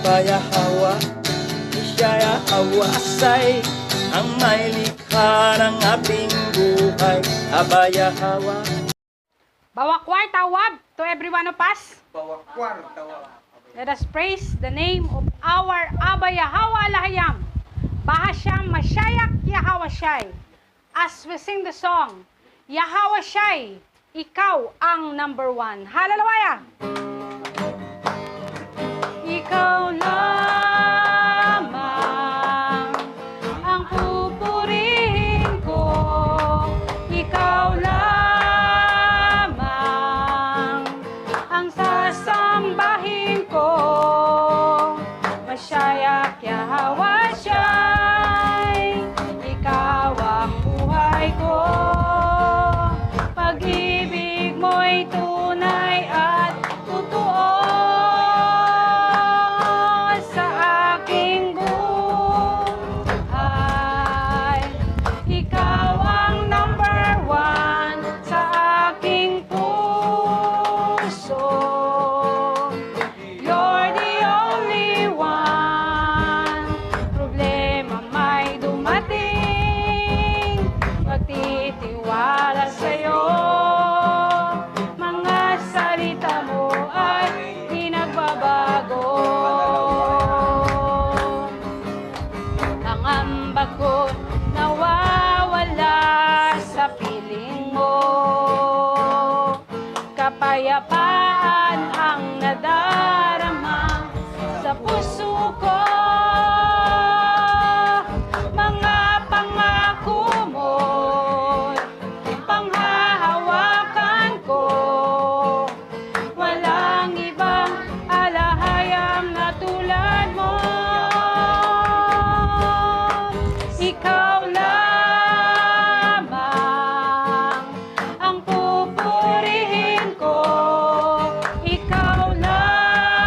Abaya Hawa, Ishaya Hawasay, ang may likha ng ating buhay. Abaya Hawa. Bawakwar tawab to every one of us. Bawakwar tawab. Let us praise the name of our Abba Yahweh Lahayam. Bahasham Mashayak Yahweh Shai. As we sing the song, Yahweh Shai, ikaw ang number one. Hallelujah! Ikaw lamang ang pupurihin ko. Ikaw lamang ang sasambahin ko. Mashayak Yahweh Shai, ikaw ang buhay ko. Pag-ibig mo'y tunay at totoo sa aking buhay. Ikaw ang number one sa aking puso. You're the only one. Problema may dumating, magtitiwala sa'yo. Mga salita mo ay di nagbabago. Ang ambag ko nawawala sa piling mo. Kapayapaan ang nadarama sa puso ko. Mga pangako mo'y panghahawakan ko. Walang ibang alahayam na tulad mo. Ikaw lamang ang pupurihin ko. Ikaw lamang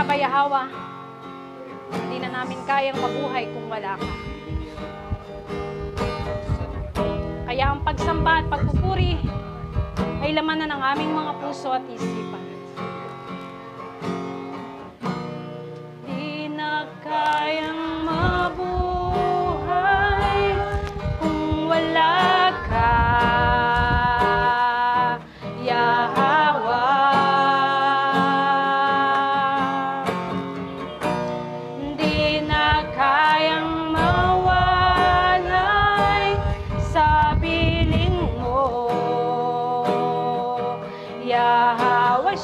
Aba Yahweh, hindi na namin kayang mabuhay kung wala ka. Kaya ang pagsamba at pagpupuri ay laman na ng aming mga puso at isipan. Di na kayang mabuhay kung wala ka, Yahweh. Di na kayang mawalay sa piling mo, Yahweh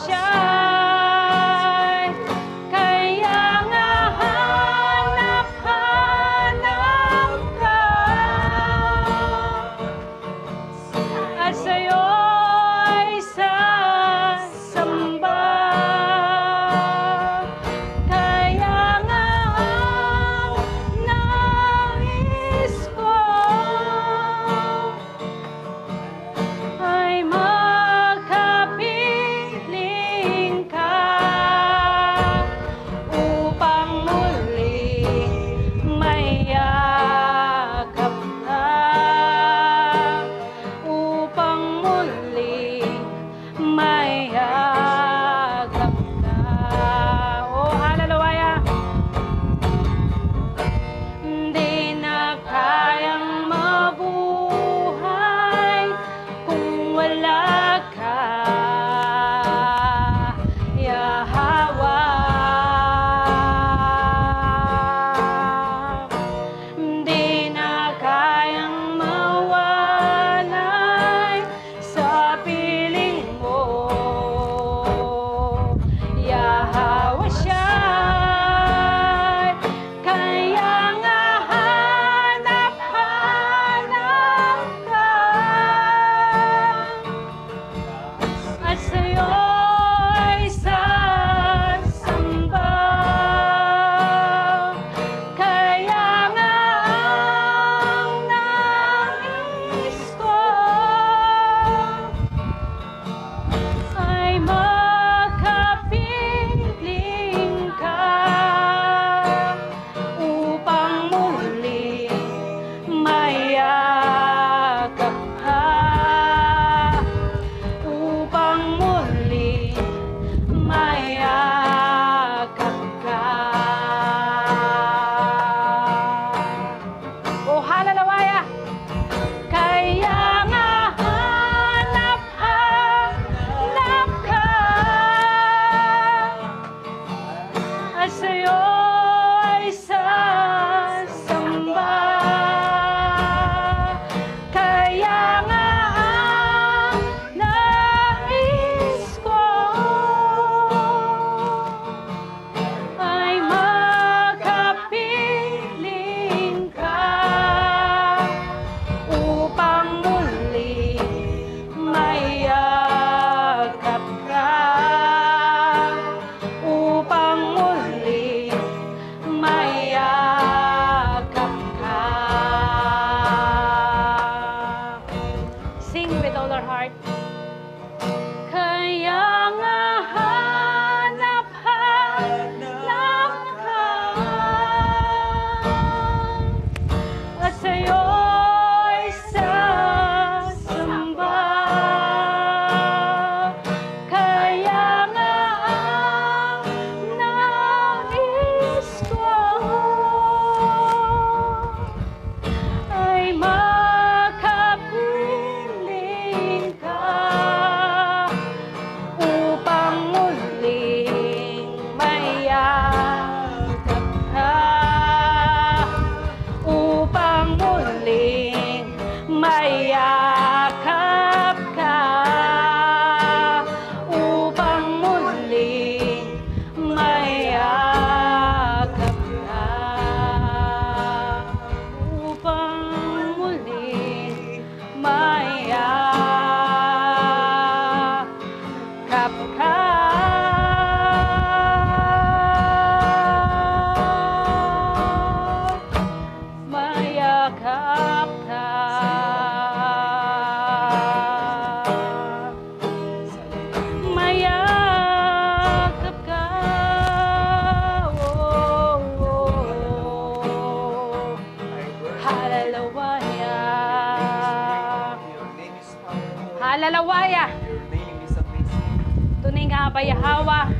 Nawaya, Your name is amazing. tunay nga Aba Yahawa,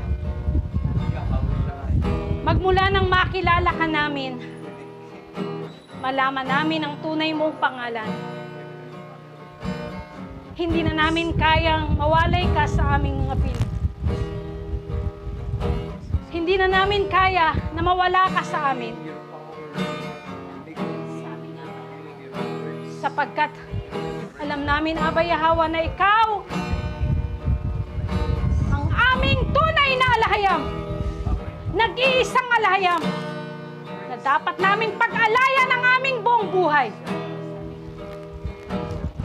Yahweh. magmula nang makilala ka namin, malaman namin ang tunay mong pangalan. Hindi na namin kayang mawalay ka sa aming mga piling. Hindi na namin kaya na mawala ka sa amin. Your power. Sapagkat alam namin, Aba Yahawa, na ikaw ang aming tunay na alahayam. Nag-iisang alahayam na dapat naming pag-alayan ang aming buong buhay.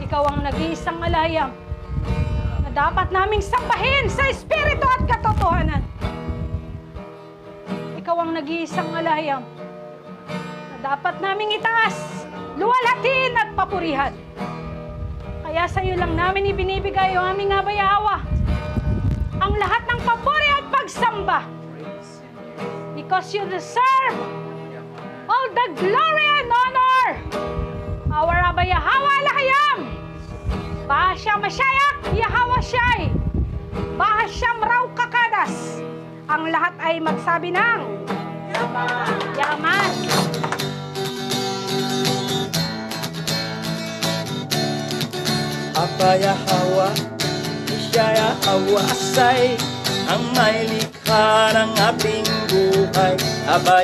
Ikaw ang nag-iisang alahayam na dapat naming sambahin sa espiritu at katotohanan. Ikaw ang nag-iisang alahayam na dapat naming itaas, luwalhatin at papurihan. Kaya sa iyo lang namin ibinibigay ang aming Aba Yahawa ang lahat ng papuri at pagsamba. Because you deserve all the glory and honor. Our Aba Yahawa Alahayam, Bahasya Mashayak Yahawa Shai, Bahasyam Raw Kakadas. Ang lahat ay magsabi ng Yaman. Yaman. Aba Yahawa, siya Yahawa Asay, ang may likha ng ating buhay. Aba